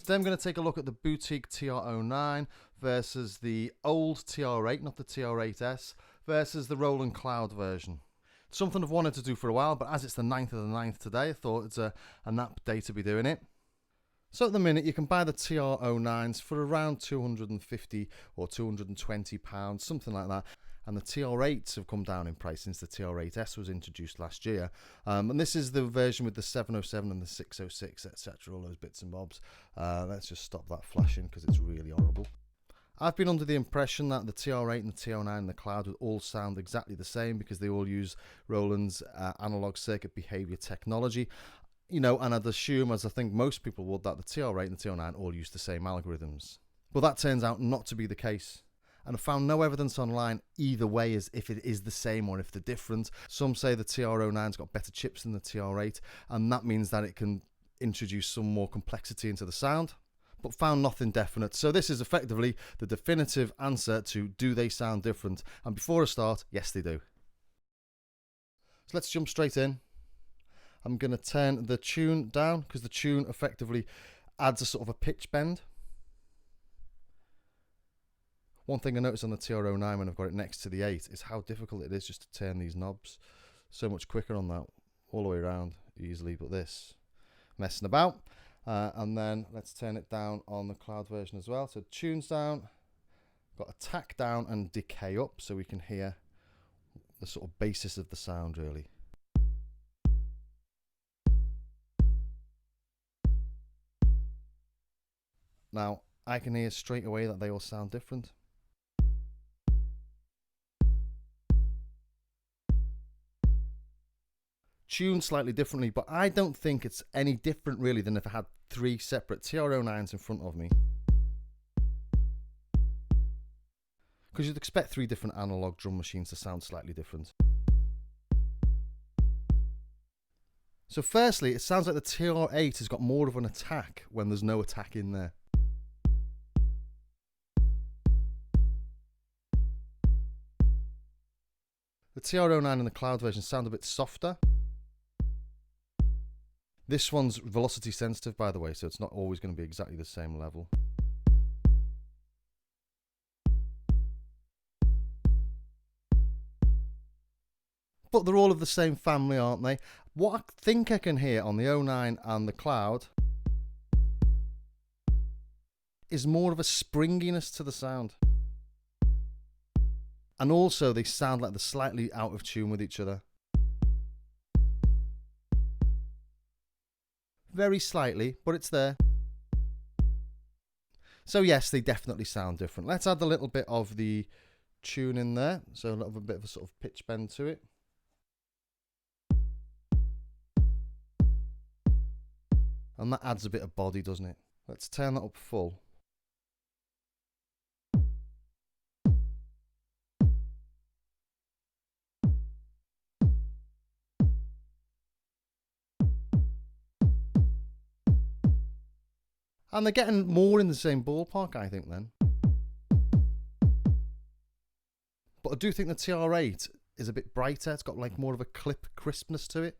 Today I'm going to take a look at the boutique TR09 versus the old TR8, not the TR8S, versus the Roland Cloud version. It's something I've wanted to do for a while, but as it's the 9th of the 9th today, I thought it's a nap day to be doing it. So at the minute you can buy the TR09s for around £250 or £220, something like that. And the TR8s have come down in price since the TR8S was introduced last year. And this is the version with the 707 and the 606, etc., all those bits and bobs. Let's just stop that flashing because it's really horrible. I've been under the impression that the TR8 and the TR9 and the Cloud would all sound exactly the same because they all use Roland's analog circuit behavior technology. You know, and I'd assume, as I think most people would, that the TR8 and the TR9 all use the same algorithms. But that turns out not to be the case. And I found no evidence online either way as if it is the same or if they're different. Some say the TR09's got better chips than the TR8, and that means that it can introduce some more complexity into the sound, but found nothing definite. So this is effectively the definitive answer to do they sound different? And before I start, yes they do. So let's jump straight in. I'm going to turn the tune down because the tune effectively adds a sort of a pitch bend. One thing I noticed on the TR09 when I've got it next to the 8 is how difficult it is just to turn these knobs. So much quicker on that, all the way around easily, but this, messing about. And then let's turn it down on the Cloud version as well. So tune's down, got attack down and decay up so we can hear the sort of basis of the sound really. Now, I can hear straight away that they all sound different. Tuned slightly differently, but I don't think it's any different really than if I had 3 separate TR09s in front of me. Because you'd expect 3 different analog drum machines to sound slightly different. So firstly, it sounds like the TR8 has got more of an attack when there's no attack in there. The TR09 and the Cloud version sound a bit softer. This one's velocity sensitive, by the way, so it's not always going to be exactly the same level. But they're all of the same family, aren't they? What I think I can hear on the 09 and the Cloud is more of a springiness to the sound. And also they sound like they're slightly out of tune with each other. Very slightly, but it's there. So yes, they definitely sound different. Let's add a little bit of the tune in there. So a little bit of a sort of pitch bend to it. And that adds a bit of body, doesn't it? Let's turn that up full. And they're getting more in the same ballpark, I think, then. But I do think the TR8 is a bit brighter. It's got like more of a clip crispness to it.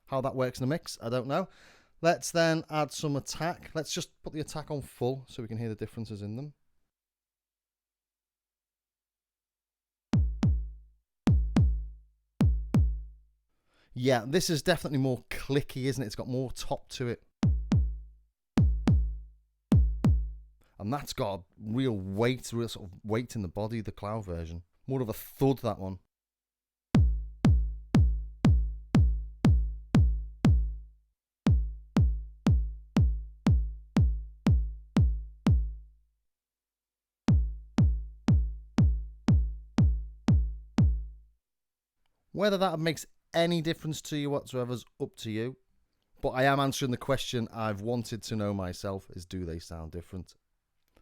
How that works in the mix, I don't know. Let's then add some attack. Let's just put the attack on full so we can hear the differences in them. Yeah, this is definitely more clicky, isn't it? It's got more top to it. And that's got a real weight, real sort of weight in the body, the Cloud version. More of a thud, that one. Whether that makes any difference to you whatsoever is up to you. But I am answering the question I've wanted to know myself, is do they sound different?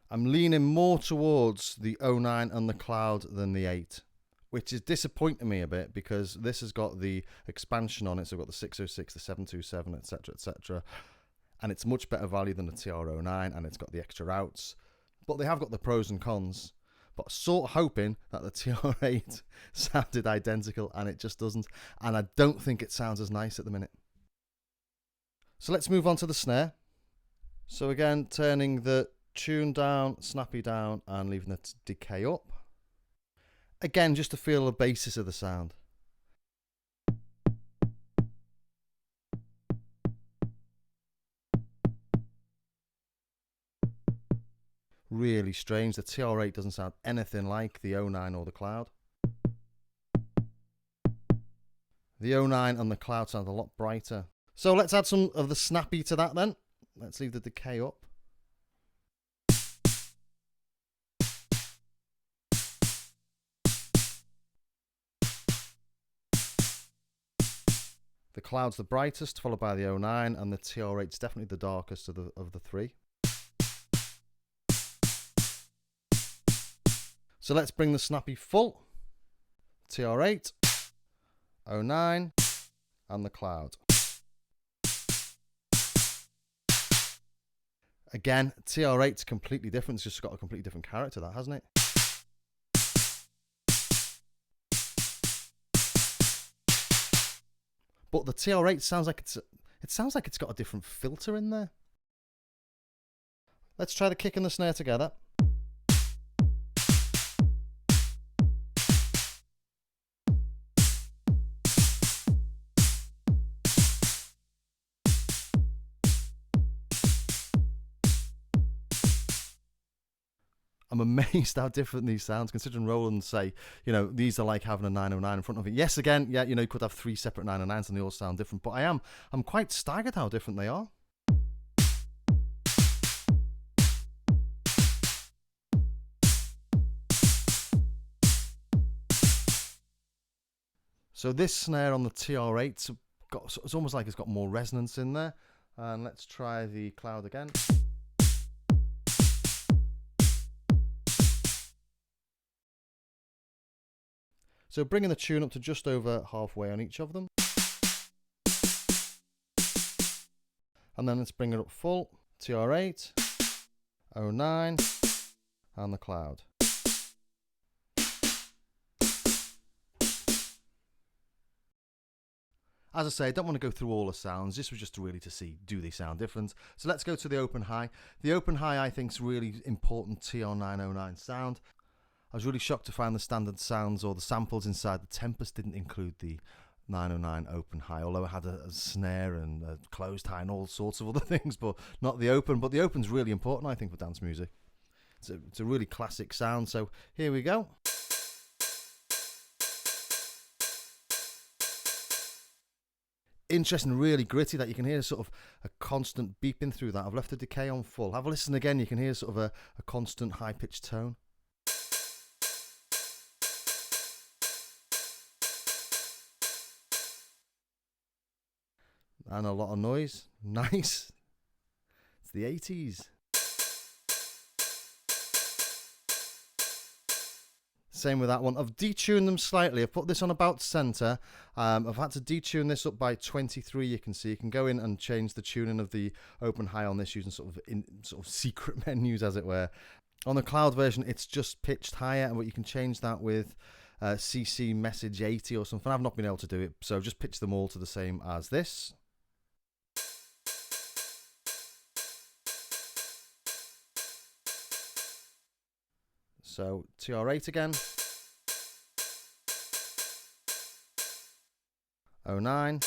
I'm leaning more towards the 09 and the Cloud than the 8, which is disappointing me a bit because this has got the expansion on it. So I've got the 606, the 727, etc., etc. And it's much better value than the TR09, and it's got the extra outs. But they have got the pros and cons. But sort of hoping that the TR8 sounded identical, and it just doesn't. And I don't think it sounds as nice at the minute. So let's move on to the snare. So again, turning the tune down, snappy down, and leaving the decay up. Again, just to feel the basis of the sound. Really strange. The TR8 doesn't sound anything like the 09 or the Cloud. The 09 and the Cloud sound a lot brighter. So let's add some of the snappy to that then. Let's leave the decay up. The Cloud's the brightest, followed by the 09, and the TR8's definitely the darkest of the three. So let's bring the snappy full. TR8, 09, and the Cloud. Again, TR8's completely different. It's just got a completely different character, that, hasn't it? But the TR8 sounds like it's got a different filter in there. Let's try the kick and the snare together. I'm amazed how different these sounds, considering Roland say, you know, these are like having a 909 in front of it. Yes, again, yeah, you know, you could have 3 separate 909s and they all sound different, but I'm quite staggered how different they are. So this snare on the TR8, it's almost like it's got more resonance in there. And let's try the Cloud again. So bringing the tune up to just over halfway on each of them. And then let's bring it up full. TR8, 09, and the Cloud. As I say, I don't want to go through all the sounds. This was just really to see, do they sound different? So let's go to the open high. The open high, I think, is really important TR909 sound. I was really shocked to find the standard sounds or the samples inside the Tempest didn't include the 909 open high, although it had a snare and a closed high and all sorts of other things, but not the open. But the open's really important, I think, for dance music. It's a really classic sound, so here we go. Interesting, really gritty, that you can hear sort of a constant beeping through that. I've left the decay on full. Have a listen again, you can hear sort of a constant high-pitched tone. And a lot of noise. Nice. It's the 80s. Same with that one. I've detuned them slightly. I've put this on about center. I've had to detune this up by 23. You can see you can go in and change the tuning of the open high on this using sort of secret menus, as it were. On the Cloud version, it's just pitched higher, but you can change that with CC message 80 or something. I've not been able to do it, so I've just pitched them all to the same as this. So TR8 again, 09,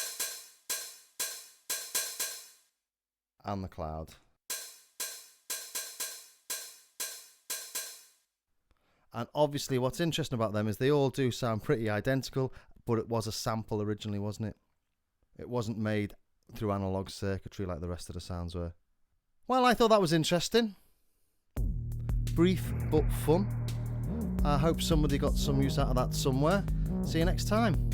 and the Cloud. And obviously what's interesting about them is they all do sound pretty identical, but it was a sample originally, wasn't it? It wasn't made through analog circuitry like the rest of the sounds were. Well, I thought that was interesting. Brief but fun. I hope somebody got some use out of that somewhere. See you next time.